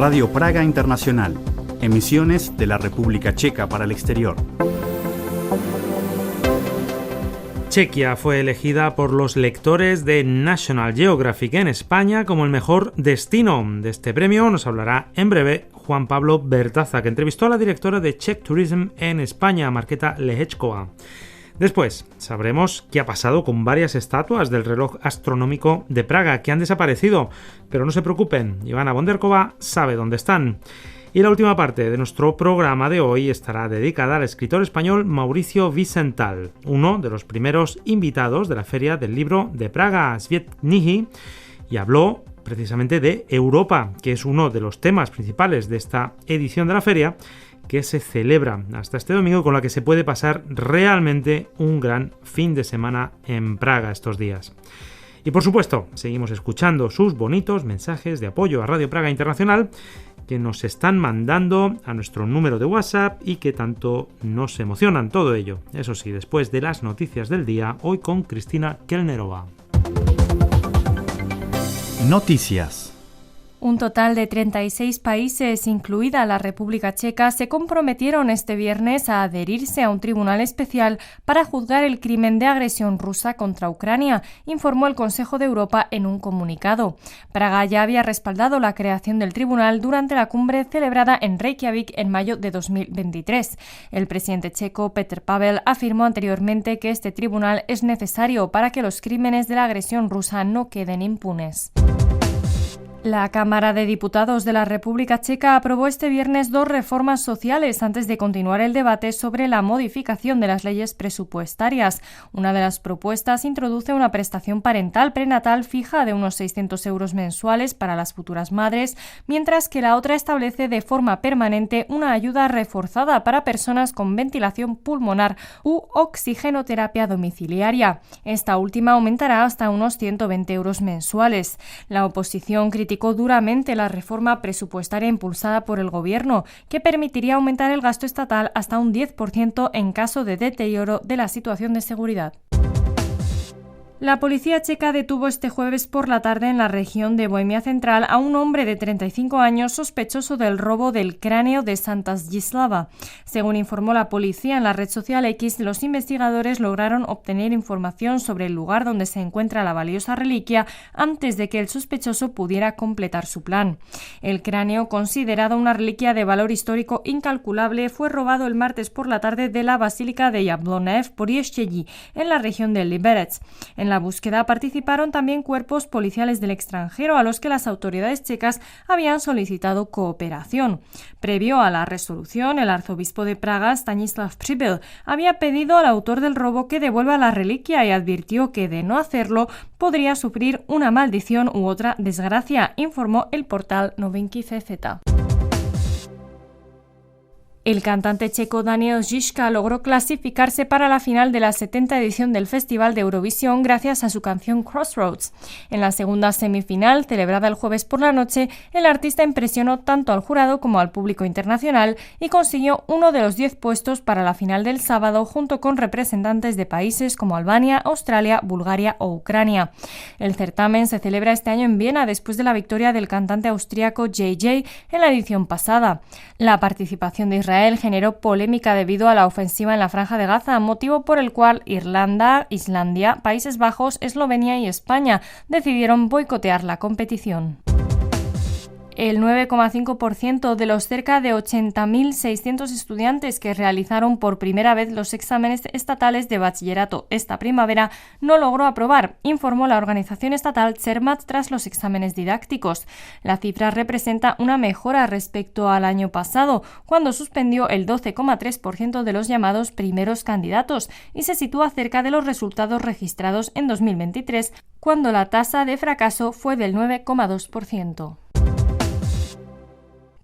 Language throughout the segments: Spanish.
Radio Praga Internacional, emisiones de la República Checa para el exterior. Chequia fue elegida por los lectores de National Geographic en España como el mejor destino. De este premio nos hablará en breve Juan Pablo Bertaza, que entrevistó a la directora de Czech Tourism en España, Markéta Lehečková. Después sabremos qué ha pasado con varias estatuas del reloj astronómico de Praga que han desaparecido, pero no se preocupen, Ivana Bonderkova sabe dónde están. Y la última parte de nuestro programa de hoy estará dedicada al escritor español Mauricio Wiesenthal, uno de los primeros invitados de la Feria del Libro de Praga, Svět-knihy, y habló precisamente de Europa, que es uno de los temas principales de esta edición de la feria, que se celebra hasta este domingo, con la que se puede pasar realmente un gran fin de semana en Praga estos días. Y por supuesto, seguimos escuchando sus bonitos mensajes de apoyo a Radio Praga Internacional que nos están mandando a nuestro número de WhatsApp y que tanto nos emocionan, todo ello. Eso sí, después de las noticias del día, hoy con Cristina Kelnerova. Noticias. Un total de 36 países, incluida la República Checa, se comprometieron este viernes a adherirse a un tribunal especial para juzgar el crimen de agresión rusa contra Ucrania, informó el Consejo de Europa en un comunicado. Praga ya había respaldado la creación del tribunal durante la cumbre celebrada en Reykjavik en mayo de 2023. El presidente checo, Petr Pavel, afirmó anteriormente que este tribunal es necesario para que los crímenes de la agresión rusa no queden impunes. La Cámara de Diputados de la República Checa aprobó este viernes 2 reformas sociales antes de continuar el debate sobre la modificación de las leyes presupuestarias. Una de las propuestas introduce una prestación parental prenatal fija de unos 600 euros mensuales para las futuras madres, mientras que la otra establece de forma permanente una ayuda reforzada para personas con ventilación pulmonar u oxigenoterapia domiciliaria. Esta última aumentará hasta unos 120 euros mensuales. La oposición criticó duramente la reforma presupuestaria impulsada por el gobierno, que permitiría aumentar el gasto estatal hasta un 10% en caso de deterioro de la situación de seguridad. La policía checa detuvo este jueves por la tarde en la región de Bohemia Central a un hombre de 35 años sospechoso del robo del cráneo de Santa Zdzislava. Según informó la policía en la red social X, los investigadores lograron obtener información sobre el lugar donde se encuentra la valiosa reliquia antes de que el sospechoso pudiera completar su plan. El cráneo, considerado una reliquia de valor histórico incalculable, fue robado el martes por la tarde de la Basílica de Jablonev por Ještědí, en la región de Liberec. En la búsqueda participaron también cuerpos policiales del extranjero a los que las autoridades checas habían solicitado cooperación. Previo a la resolución, el arzobispo de Praga, Stanislav Přibyl, había pedido al autor del robo que devuelva la reliquia y advirtió que, de no hacerlo, podría sufrir una maldición u otra desgracia, informó el portal Novinky.cz. El cantante checo Daniel Žižka logró clasificarse para la final de la 70ª edición del Festival de Eurovisión gracias a su canción Crossroads. En la segunda semifinal, celebrada el jueves por la noche, el artista impresionó tanto al jurado como al público internacional y consiguió uno de los 10 puestos para la final del sábado junto con representantes de países como Albania, Australia, Bulgaria o Ucrania. El certamen se celebra este año en Viena después de la victoria del cantante austríaco JJ en la edición pasada. La participación de Israel generó polémica debido a la ofensiva en la Franja de Gaza, motivo por el cual Irlanda, Islandia, Países Bajos, Eslovenia y España decidieron boicotear la competición. El 9,5% de los cerca de 80.600 estudiantes que realizaron por primera vez los exámenes estatales de bachillerato esta primavera no logró aprobar, informó la organización estatal Cermat tras los exámenes didácticos. La cifra representa una mejora respecto al año pasado, cuando suspendió el 12,3% de los llamados primeros candidatos y se sitúa cerca de los resultados registrados en 2023, cuando la tasa de fracaso fue del 9,2%.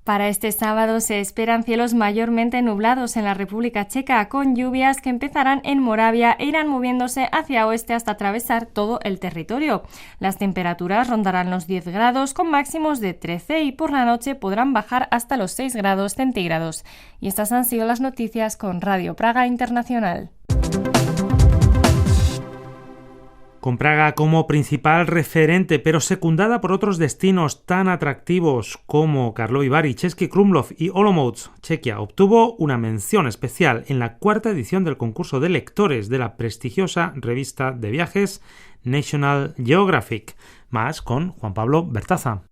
Para este sábado se esperan cielos mayormente nublados en la República Checa, con lluvias que empezarán en Moravia e irán moviéndose hacia oeste hasta atravesar todo el territorio. Las temperaturas rondarán los 10 grados con máximos de 13 y por la noche podrán bajar hasta los 6 grados centígrados. Y estas han sido las noticias con Radio Praga Internacional. con Praga como principal referente, pero secundada por otros destinos tan atractivos como Karlovy Vary, Český Krumlov y Olomouc. Chequia obtuvo una mención especial en la 4ª edición del concurso de lectores de la prestigiosa revista de viajes National Geographic. Más con Juan Pablo Bertaza.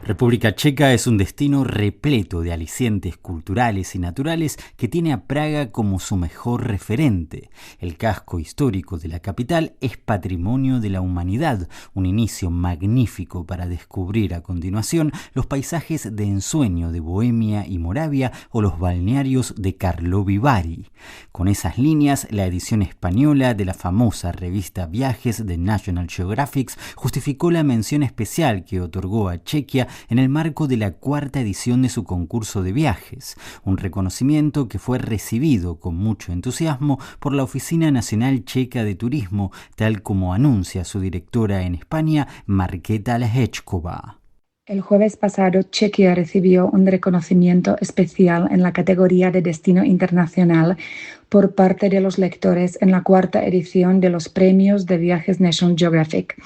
República Checa es un destino repleto de alicientes culturales y naturales que tiene a Praga como su mejor referente. El casco histórico de la capital es patrimonio de la humanidad, un inicio magnífico para descubrir a continuación los paisajes de ensueño de Bohemia y Moravia o los balnearios de Karlovy Vary. Con esas líneas, la edición española de la famosa revista Viajes de National Geographic justificó la mención especial que otorgó a Chequia en el marco de la 4ª edición de su concurso de viajes, un reconocimiento que fue recibido con mucho entusiasmo por la Oficina Nacional Checa de Turismo, tal como anuncia su directora en España, Markéta Lehečková. El jueves pasado, Chequia recibió un reconocimiento especial en la categoría de Destino Internacional por parte de los lectores en la 4ª edición de los Premios de Viajes National Geographic.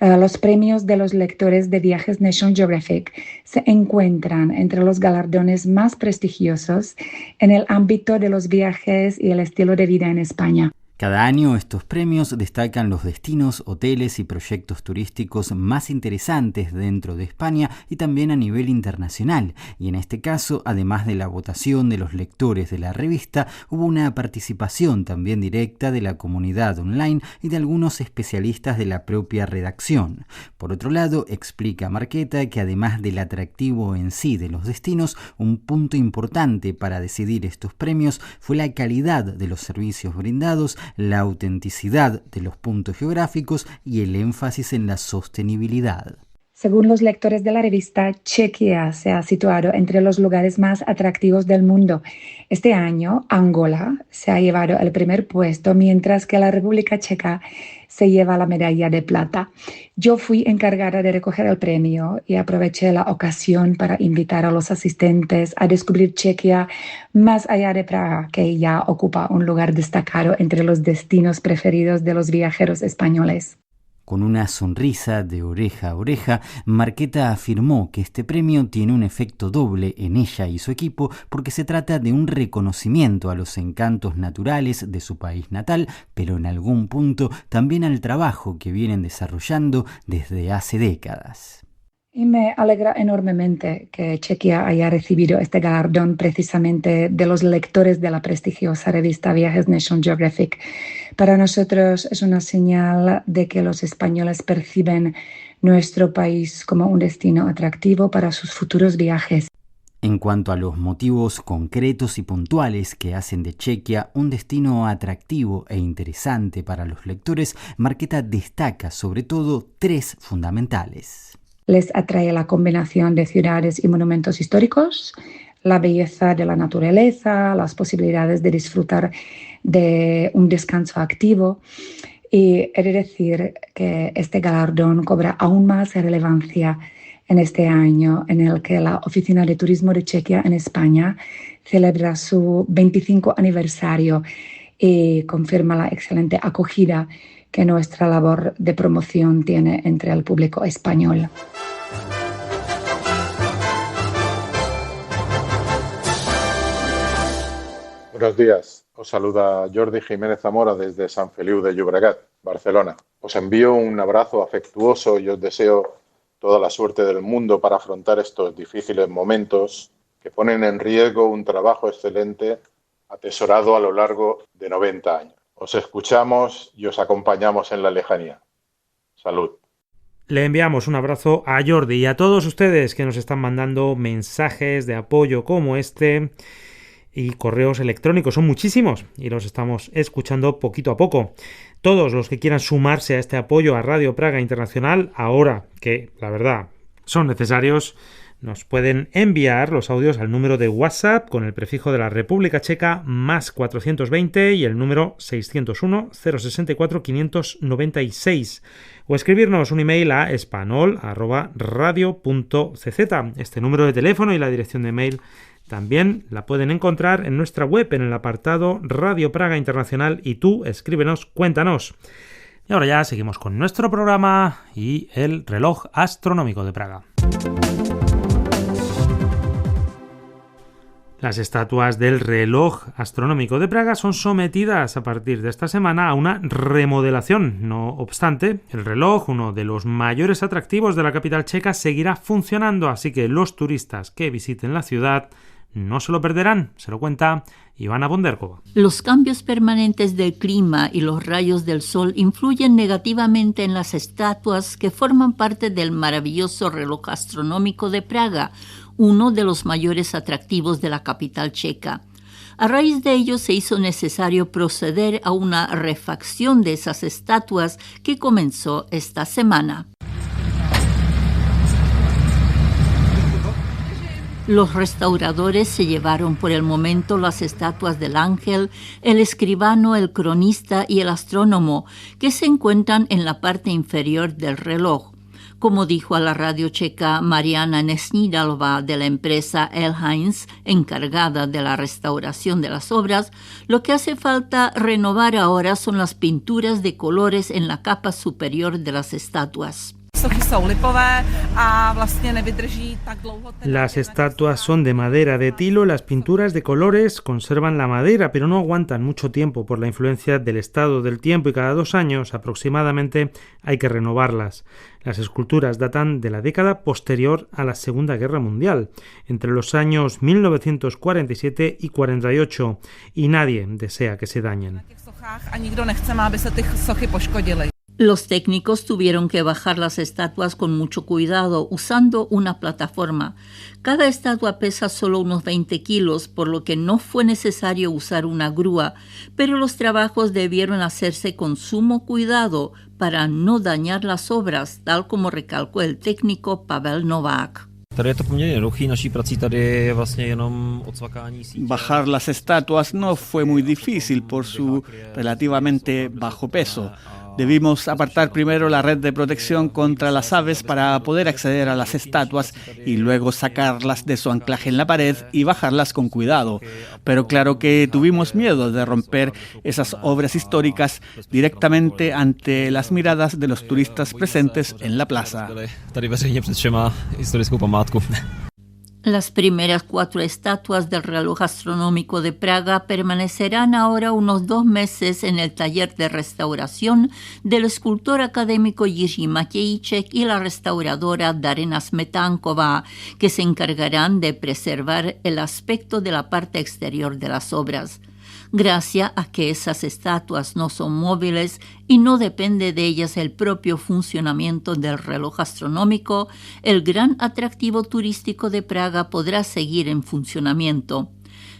Los premios de los lectores de Viajes National Geographic se encuentran entre los galardones más prestigiosos en el ámbito de los viajes y el estilo de vida en España. Cada año estos premios destacan los destinos, hoteles y proyectos turísticos más interesantes dentro de España y también a nivel internacional. Y en este caso, además de la votación de los lectores de la revista, hubo una participación también directa de la comunidad online y de algunos especialistas de la propia redacción. Por otro lado, explica Markéta que además del atractivo en sí de los destinos, un punto importante para decidir estos premios fue la calidad de los servicios brindados, la autenticidad de los puntos geográficos y el énfasis en la sostenibilidad. Según los lectores de la revista, Chequia se ha situado entre los lugares más atractivos del mundo. Este año, Angola se ha llevado el primer puesto, mientras que la República Checa se lleva la medalla de plata. Yo fui encargada de recoger el premio y aproveché la ocasión para invitar a los asistentes a descubrir Chequia más allá de Praga, que ya ocupa un lugar destacado entre los destinos preferidos de los viajeros españoles. Con una sonrisa de oreja a oreja, Markéta afirmó que este premio tiene un efecto doble en ella y su equipo porque se trata de un reconocimiento a los encantos naturales de su país natal, pero en algún punto también al trabajo que vienen desarrollando desde hace décadas. Y me alegra enormemente que Chequia haya recibido este galardón precisamente de los lectores de la prestigiosa revista Viajes National Geographic. Para nosotros es una señal de que los españoles perciben nuestro país como un destino atractivo para sus futuros viajes. En cuanto a los motivos concretos y puntuales que hacen de Chequia un destino atractivo e interesante para los lectores, Markéta destaca sobre todo 3 fundamentales. Les atrae la combinación de ciudades y monumentos históricos, la belleza de la naturaleza, las posibilidades de disfrutar de un descanso activo. Y he de decir que este galardón cobra aún más relevancia en este año en el que la Oficina de Turismo de Chequia en España celebra su 25 aniversario y confirma la excelente acogida que nuestra labor de promoción tiene entre el público español. Buenos días, os saluda Jordi Jiménez Zamora desde Sant Feliu de Llobregat, Barcelona. Os envío un abrazo afectuoso y os deseo toda la suerte del mundo para afrontar estos difíciles momentos que ponen en riesgo un trabajo excelente atesorado a lo largo de 90 años. Os escuchamos y os acompañamos en la lejanía. Salud. Le enviamos un abrazo a Jordi y a todos ustedes que nos están mandando mensajes de apoyo como este y correos electrónicos. Son muchísimos y los estamos escuchando poquito a poco. Todos los que quieran sumarse a este apoyo a Radio Praga Internacional, ahora que, la verdad, son necesarios, Nos pueden enviar los audios al número de WhatsApp con el prefijo de la República Checa más 420 y el número 601 064 596 o escribirnos un email a espanol@radio.cz. Este número de teléfono y la dirección de mail también la pueden encontrar en nuestra web en el apartado Radio Praga Internacional y tú escríbenos, cuéntanos. Y ahora ya seguimos con nuestro programa y el reloj astronómico de Praga. Las estatuas del reloj astronómico de Praga son sometidas a partir de esta semana a una remodelación. No obstante, el reloj, uno de los mayores atractivos de la capital checa, seguirá funcionando, así que los turistas que visiten la ciudad no se lo perderán, se lo cuenta Ivana Bonderkova. Los cambios permanentes del clima y los rayos del sol influyen negativamente en las estatuas que forman parte del maravilloso reloj astronómico de Praga, uno de los mayores atractivos de la capital checa. A raíz de ello se hizo necesario proceder a una refacción de esas estatuas que comenzó esta semana. Los restauradores se llevaron por el momento las estatuas del ángel, el escribano, el cronista y el astrónomo, que se encuentran en la parte inferior del reloj. Como dijo a la radio checa Mariana Nesnidalova de la empresa Elheinz, encargada de la restauración de las obras, lo que hace falta renovar ahora son las pinturas de colores en la capa superior de las estatuas. Las estatuas son de madera de tilo, las pinturas de colores conservan la madera, pero no aguantan mucho tiempo por la influencia del estado del tiempo y cada 2 años aproximadamente hay que renovarlas. Las esculturas datan de la década posterior a la Segunda Guerra Mundial, entre los años 1947 y 48, y nadie desea que se dañen. Los técnicos tuvieron que bajar las estatuas con mucho cuidado usando una plataforma. Cada estatua pesa solo unos 20 kilos, por lo que no fue necesario usar una grúa, pero los trabajos debieron hacerse con sumo cuidado para no dañar las obras, tal como recalcó el técnico Pavel Novák. Bajar las estatuas no fue muy difícil por su relativamente bajo peso. Debimos apartar primero la red de protección contra las aves para poder acceder a las estatuas y luego sacarlas de su anclaje en la pared y bajarlas con cuidado. Pero claro que tuvimos miedo de romper esas obras históricas directamente ante las miradas de los turistas presentes en la plaza. Las primeras 4 estatuas del reloj astronómico de Praga permanecerán ahora unos 2 meses en el taller de restauración del escultor académico Jiří Matějček y la restauradora Darina Smetankova, que se encargarán de preservar el aspecto de la parte exterior de las obras. Gracias a que esas estatuas no son móviles y no depende de ellas el propio funcionamiento del reloj astronómico, el gran atractivo turístico de Praga podrá seguir en funcionamiento.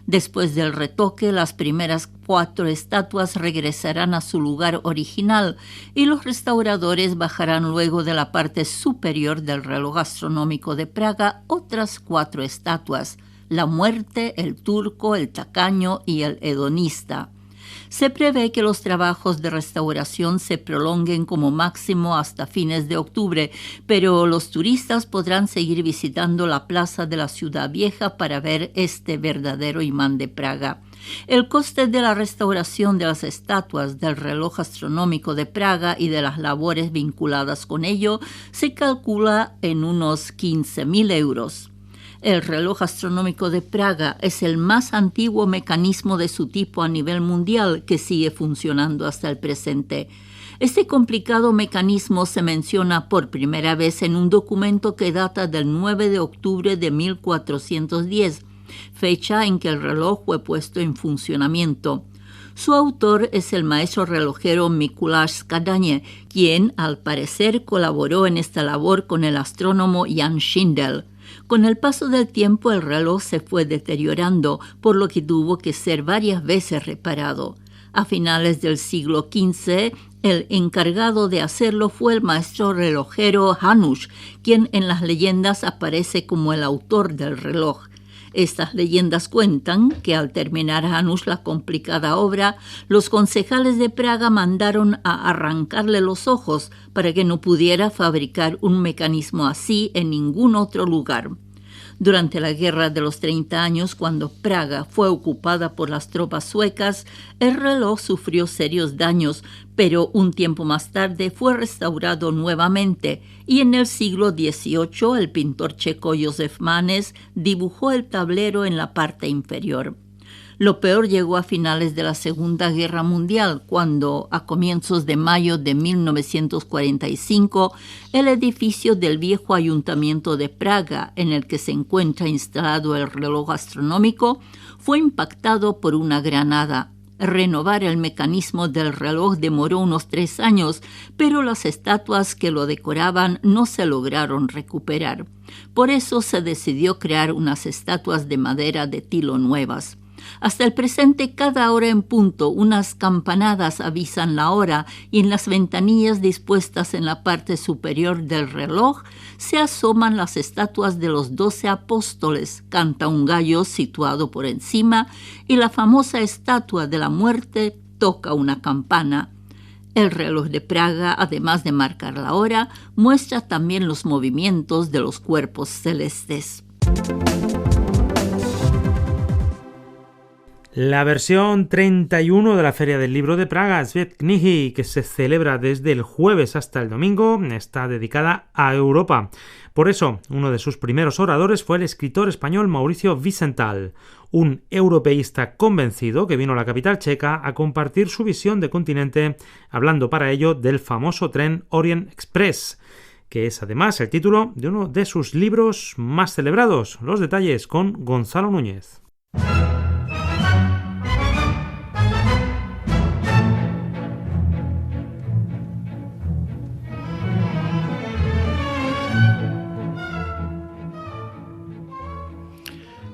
Después del retoque, las primeras 4 estatuas regresarán a su lugar original y los restauradores bajarán luego de la parte superior del reloj astronómico de Praga otras 4 estatuas: la muerte, el turco, el tacaño y el hedonista. Se prevé que los trabajos de restauración se prolonguen como máximo hasta fines de octubre, pero los turistas podrán seguir visitando la plaza de la Ciudad Vieja para ver este verdadero imán de Praga. El coste de la restauración de las estatuas del reloj astronómico de Praga y de las labores vinculadas con ello se calcula en unos 15.000 euros. El reloj astronómico de Praga es el más antiguo mecanismo de su tipo a nivel mundial que sigue funcionando hasta el presente. Este complicado mecanismo se menciona por primera vez en un documento que data del 9 de octubre de 1410, fecha en que el reloj fue puesto en funcionamiento. Su autor es el maestro relojero Mikuláš Skadaně, quien al parecer colaboró en esta labor con el astrónomo Jan Schindel. Con el paso del tiempo el reloj se fue deteriorando, por lo que tuvo que ser varias veces reparado. A finales del siglo XV, el encargado de hacerlo fue el maestro relojero Janusz, quien en las leyendas aparece como el autor del reloj. Estas leyendas cuentan que al terminar Janusz la complicada obra, los concejales de Praga mandaron a arrancarle los ojos para que no pudiera fabricar un mecanismo así en ningún otro lugar. Durante la Guerra de los 30 años, cuando Praga fue ocupada por las tropas suecas, el reloj sufrió serios daños, pero un tiempo más tarde fue restaurado nuevamente y en el siglo XVIII el pintor checo Josef Manes dibujó el tablero en la parte inferior. Lo peor llegó a finales de la Segunda Guerra Mundial, cuando, a comienzos de mayo de 1945, el edificio del viejo Ayuntamiento de Praga, en el que se encuentra instalado el reloj astronómico, fue impactado por una granada. Renovar el mecanismo del reloj demoró unos 3 años, pero las estatuas que lo decoraban no se lograron recuperar. Por eso se decidió crear unas estatuas de madera de tilo nuevas. Hasta el presente, cada hora en punto, unas campanadas avisan la hora y en las ventanillas dispuestas en la parte superior del reloj se asoman las estatuas de los 12 apóstoles, canta un gallo situado por encima y la famosa estatua de la muerte toca una campana. El reloj de Praga, además de marcar la hora, muestra también los movimientos de los cuerpos celestes. La versión 31 de la Feria del Libro de Praga, Svět-knihy, que se celebra desde el jueves hasta el domingo, está dedicada a Europa. Por eso, uno de sus primeros oradores fue el escritor español Mauricio Wiesenthal, un europeísta convencido que vino a la capital checa a compartir su visión de continente, hablando para ello del famoso tren Orient Express, que es además el título de uno de sus libros más celebrados. Los detalles con Gonzalo Núñez.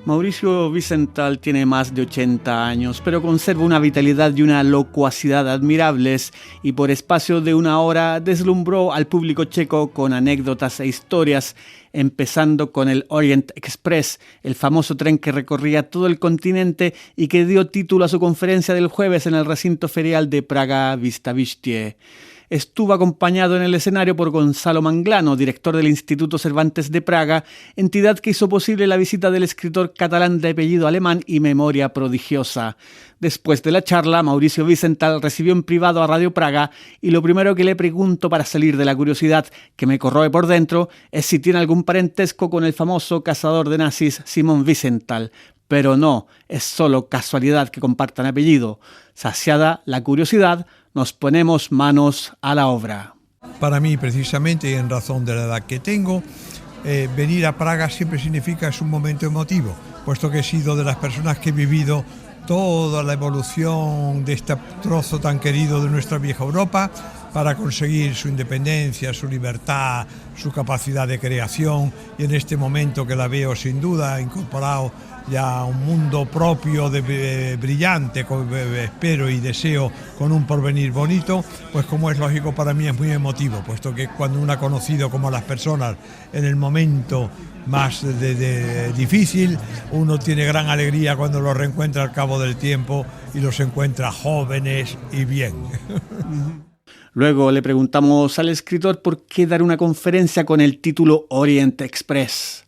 Mauricio Wiesenthal tiene más de 80 años, pero conserva una vitalidad y una locuacidad admirables y por espacio de 1 hora deslumbró al público checo con anécdotas e historias, empezando con el Orient Express, el famoso tren que recorría todo el continente y que dio título a su conferencia del jueves en el recinto ferial de Praga Vystaviště. Estuvo acompañado en el escenario por Gonzalo Manglano, director del Instituto Cervantes de Praga, entidad que hizo posible la visita del escritor catalán de apellido alemán y memoria prodigiosa. Después de la charla, Mauricio Wiesenthal recibió en privado a Radio Praga y lo primero que le pregunto para salir de la curiosidad que me corroe por dentro es si tiene algún parentesco con el famoso cazador de nazis Simon Wiesenthal. Pero no, es solo casualidad que compartan apellido. Saciada la curiosidad, nos ponemos manos a la obra. Para mí, precisamente, y en razón de la edad que tengo, venir a Praga siempre significa, es un momento emotivo, puesto que he sido de las personas que he vivido toda la evolución de este trozo tan querido de nuestra vieja Europa para conseguir su independencia, su libertad, su capacidad de creación, y en este momento que la veo sin duda incorporado ya a un mundo propio brillante, espero y deseo, con un porvenir bonito, pues como es lógico para mí es muy emotivo, puesto que cuando uno ha conocido como a las personas en el momento más difícil, uno tiene gran alegría cuando los reencuentra al cabo del tiempo y los encuentra jóvenes y bien. Luego le preguntamos al escritor por qué dar una conferencia con el título Orient Express.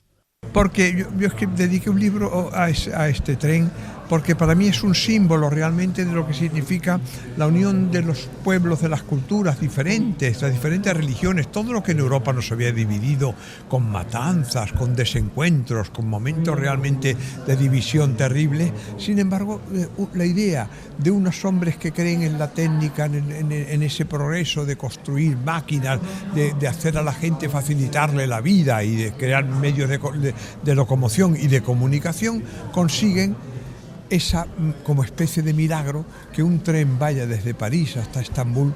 Porque yo es que dediqué un libro a este tren, porque para mí es un símbolo realmente de lo que significa la unión de los pueblos, de las culturas diferentes, las diferentes religiones, todo lo que en Europa nos había dividido con matanzas, con desencuentros, con momentos realmente de división terrible. Sin embargo, la idea de unos hombres que creen en la técnica, en ese progreso de construir máquinas, de hacer a la gente facilitarle la vida y de crear medios de locomoción y de comunicación, consiguen esa como especie de milagro que un tren vaya desde París hasta Estambul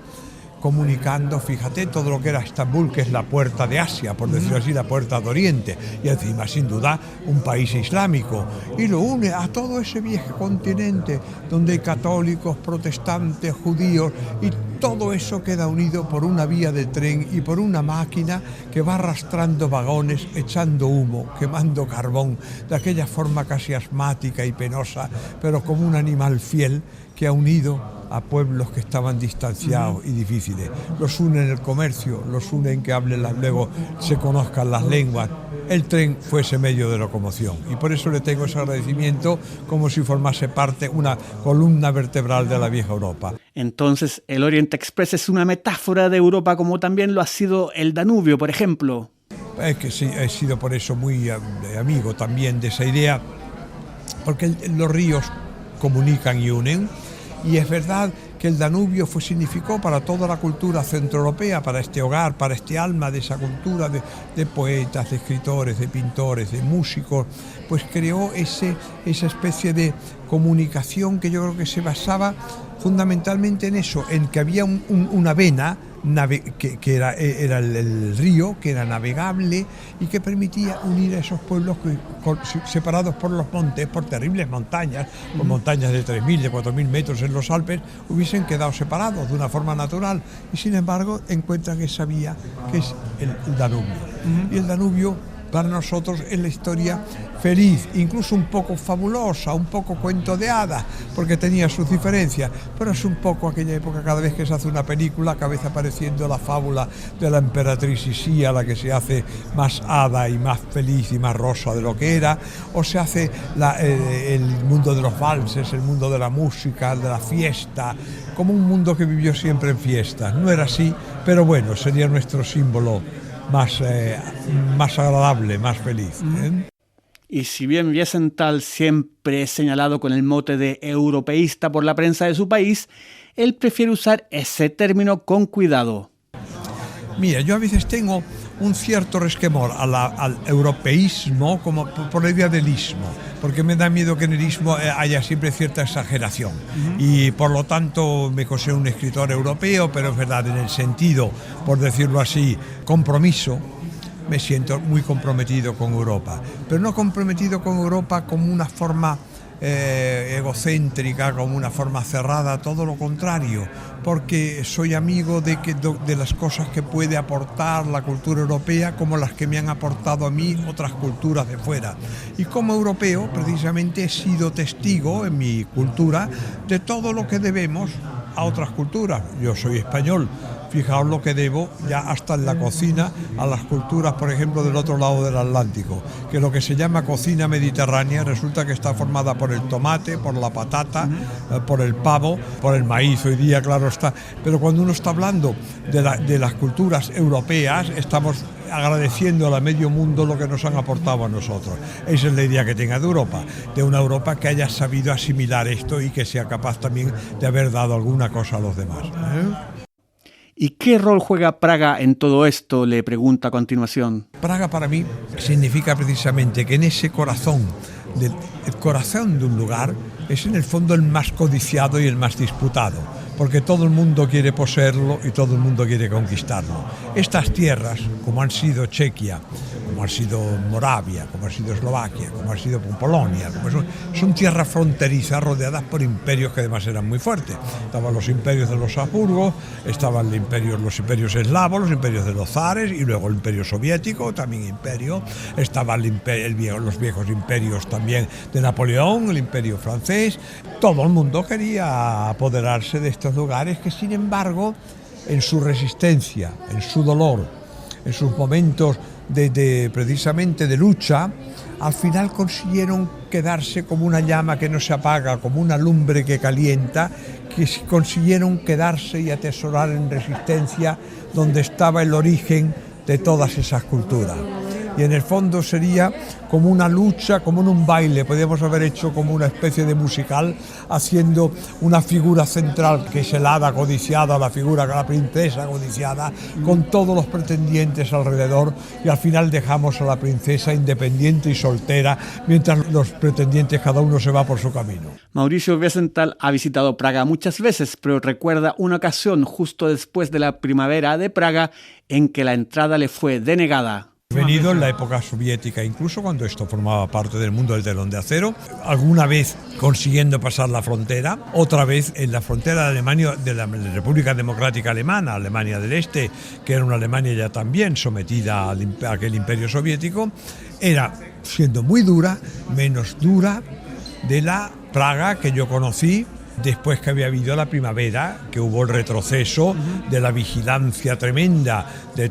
comunicando, fíjate, todo lo que era Estambul, que es la puerta de Asia, por decirlo así, la puerta de Oriente, y encima, sin duda, un país islámico, y lo une a todo ese viejo continente, donde hay católicos, protestantes, judíos, y todo eso queda unido por una vía de tren y por una máquina que va arrastrando vagones, echando humo, quemando carbón, de aquella forma casi asmática y penosa, pero como un animal fiel que ha unido a pueblos que estaban distanciados y difíciles. Los une en el comercio, los une en que hablen luego, se conozcan las lenguas. El tren fue ese medio de locomoción y por eso le tengo ese agradecimiento como si formase parte, una columna vertebral de la vieja Europa. Entonces, el Orient Express es una metáfora de Europa como también lo ha sido el Danubio, por ejemplo. Es que sí, he sido por eso muy amigo también de esa idea, porque los ríos comunican y unen. Y es verdad que el Danubio significó para toda la cultura centroeuropea, para este hogar, para este alma de esa cultura de poetas, de escritores, de pintores, de músicos, pues creó esa especie de comunicación que yo creo que se basaba fundamentalmente en eso, en que había una vena que era el río, que era navegable y que permitía unir a esos pueblos separados por los montes, por terribles montañas, por montañas de 3.000, de 4.000 metros en los Alpes, hubiesen quedado separados de una forma natural y sin embargo encuentran esa vía que es el Danubio. Y el Danubio para nosotros es la historia feliz, incluso un poco fabulosa, un poco cuento de hadas, porque tenía sus diferencias, pero es un poco aquella época, cada vez que se hace una película, acaba apareciendo la fábula de la emperatriz Isía, la que se hace más hada y más feliz y más rosa de lo que era, o se hace el mundo de los valses, el mundo de la música, de la fiesta, como un mundo que vivió siempre en fiestas. No era así, pero bueno, sería nuestro símbolo más agradable, más feliz. Y si bien Wiesenthal siempre es señalado con el mote de europeísta por la prensa de su país, él prefiere usar ese término con cuidado. Mira, yo a veces tengo un cierto resquemor al europeísmo como por la idea del ismo, porque me da miedo que en el ismo haya siempre cierta exageración y por lo tanto me considero un escritor europeo, pero es verdad, en el sentido, por decirlo así, compromiso, me siento muy comprometido con Europa, pero no comprometido con Europa como una forma egocéntrica, como una forma cerrada, todo lo contrario, porque soy amigo de las cosas que puede aportar la cultura europea como las que me han aportado a mí otras culturas de fuera. Y como europeo, precisamente he sido testigo en mi cultura de todo lo que debemos a otras culturas. Yo soy español, fijaos lo que debo ya hasta en la cocina a las culturas, por ejemplo, del otro lado del Atlántico, que lo que se llama cocina mediterránea resulta que está formada por el tomate, por la patata, por el pavo, por el maíz, hoy día claro está, pero cuando uno está hablando de las culturas europeas, estamos agradeciendo a medio mundo lo que nos han aportado a nosotros. Esa es la idea que tenga de Europa, de una Europa que haya sabido asimilar esto y que sea capaz también de haber dado alguna cosa a los demás. ¿Y qué rol juega Praga en todo esto?, le pregunta a continuación. Praga para mí significa precisamente que en ese corazón, el corazón de un lugar, es en el fondo el más codiciado y el más disputado, porque todo el mundo quiere poseerlo y todo el mundo quiere conquistarlo. Estas tierras, como han sido Chequia, como ha sido Moravia, como ha sido Eslovaquia, como ha sido Polonia, son tierras fronterizas rodeadas por imperios que además eran muy fuertes. Estaban los imperios de los Habsburgo, estaban los imperios eslavos, los imperios de los zares y luego el imperio soviético, también imperio. Estaban los viejos imperios también de Napoleón, el imperio francés. Todo el mundo quería apoderarse de estos lugares que, sin embargo, en su resistencia, en su dolor, en sus momentos precisamente de lucha, al final consiguieron quedarse como una llama que no se apaga, como una lumbre que calienta, que consiguieron quedarse y atesorar en resistencia donde estaba el origen de todas esas culturas. y en el fondo sería como una lucha, como en un baile, podríamos haber hecho como una especie de musical, haciendo una figura central que es el hada codiciada, la figura de la princesa codiciada, con todos los pretendientes alrededor, y al final dejamos a la princesa independiente y soltera, mientras los pretendientes cada uno se va por su camino. Mauricio Wiesenthal ha visitado Praga muchas veces, pero recuerda una ocasión justo después de la primavera de Praga en que la entrada le fue denegada. He venido en la época soviética, incluso cuando esto formaba parte del mundo del telón de acero, alguna vez consiguiendo pasar la frontera, otra vez en la frontera de Alemania, de la República Democrática Alemana, Alemania del Este, que era una Alemania ya también sometida a aquel imperio soviético, era, siendo muy dura, menos dura de la Praga que yo conocí después que había habido la primavera, que hubo el retroceso de la vigilancia tremenda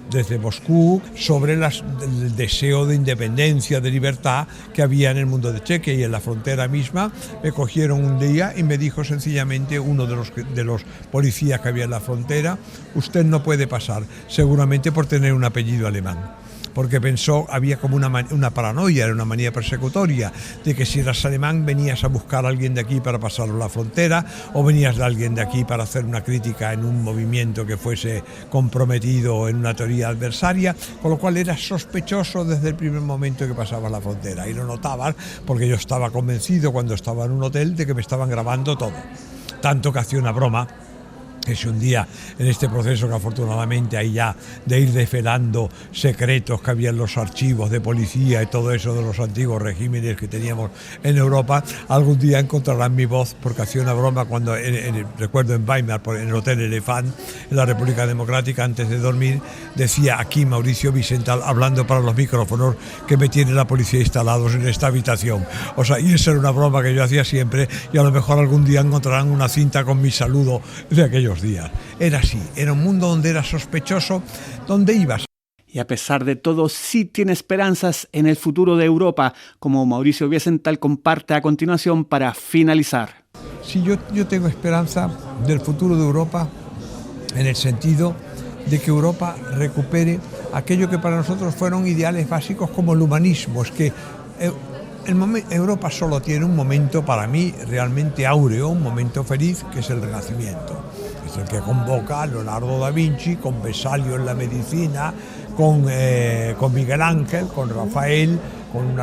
desde Moscú sobre el deseo de independencia, de libertad que había en el mundo de Chequia. Y en la frontera misma me cogieron un día y me dijo sencillamente uno de los policías que había en la frontera: usted no puede pasar, seguramente por tener un apellido alemán. Porque pensó, había como una paranoia, era una manía persecutoria, de que si eras alemán venías a buscar a alguien de aquí para pasar la frontera, o venías de alguien de aquí para hacer una crítica en un movimiento que fuese comprometido en una teoría adversaria, con lo cual eras sospechoso desde el primer momento que pasabas la frontera, y lo notabas porque yo estaba convencido cuando estaba en un hotel de que me estaban grabando todo, tanto que hacía una broma. Que si un día, en este proceso que afortunadamente hay ya de ir desvelando secretos que había en los archivos de policía y todo eso de los antiguos regímenes que teníamos en Europa, algún día encontrarán mi voz, porque hacía una broma cuando, recuerdo en Weimar, en el Hotel Elefant, en la República Democrática, antes de dormir, decía: aquí Mauricio Wiesenthal hablando para los micrófonos que me tiene la policía instalados en esta habitación. O sea, y esa era una broma que yo hacía siempre, y a lo mejor algún día encontrarán una cinta con mi saludo de aquellos días. Era así, era un mundo donde era sospechoso, donde ibas. Y a pesar de todo, sí tiene esperanzas en el futuro de Europa, como Mauricio Wiesenthal comparte a continuación para finalizar. Sí, yo tengo esperanza del futuro de Europa en el sentido de que Europa recupere aquello que para nosotros fueron ideales básicos como el humanismo. Es que Europa solo tiene un momento para mí realmente áureo, un momento feliz, que es el Renacimiento. Es el que convoca a Leonardo da Vinci, con Vesalio en la medicina, con Miguel Ángel, con Rafael, con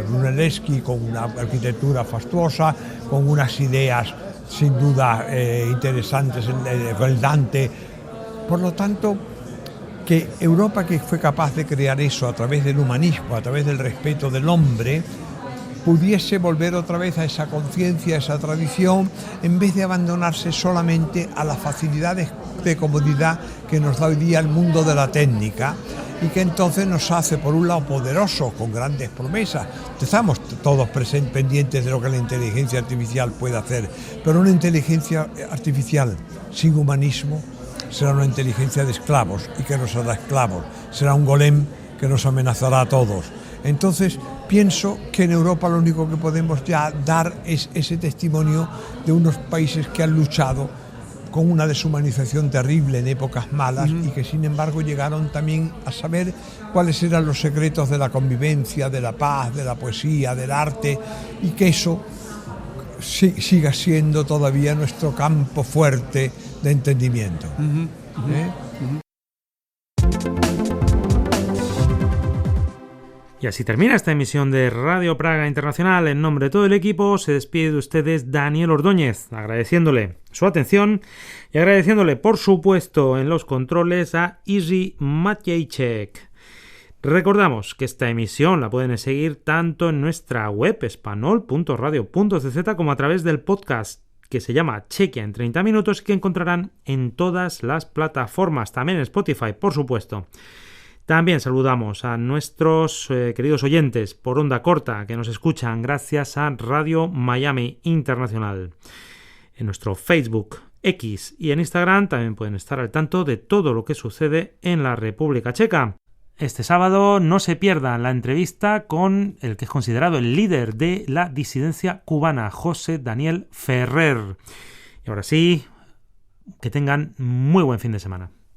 Brunelleschi, con una arquitectura fastuosa, con unas ideas sin duda interesantes, con el Dante. Por lo tanto, que Europa, que fue capaz de crear eso a través del humanismo, a través del respeto del hombre, pudiese volver otra vez a esa conciencia, a esa tradición, en vez de abandonarse solamente a las facilidades de comodidad que nos da hoy día el mundo de la técnica, y que entonces nos hace, por un lado, poderosos, con grandes promesas. Estamos todos pendientes de lo que la inteligencia artificial puede hacer, pero una inteligencia artificial sin humanismo será una inteligencia de esclavos, y que nos hará esclavos, será un golem que nos amenazará a todos. Entonces pienso que en Europa lo único que podemos ya dar es ese testimonio de unos países que han luchado con una deshumanización terrible en épocas malas, y que sin embargo llegaron también a saber cuáles eran los secretos de la convivencia, de la paz, de la poesía, del arte, y que eso siga siendo todavía nuestro campo fuerte de entendimiento. Y así termina esta emisión de Radio Praga Internacional. En nombre de todo el equipo se despide de ustedes Daniel Ordóñez, agradeciéndole su atención y agradeciéndole, por supuesto, en los controles a Izzy Matjejczyk. Recordamos que esta emisión la pueden seguir tanto en nuestra web espanol.radio.cz como a través del podcast que se llama Chequia en 30 minutos, que encontrarán en todas las plataformas, también en Spotify, por supuesto. También saludamos a nuestros queridos oyentes por onda corta que nos escuchan gracias a Radio Miami Internacional. En nuestro Facebook, X y en Instagram también pueden estar al tanto de todo lo que sucede en la República Checa. Este sábado no se pierdan la entrevista con el que es considerado el líder de la disidencia cubana, José Daniel Ferrer. Y ahora sí, que tengan muy buen fin de semana.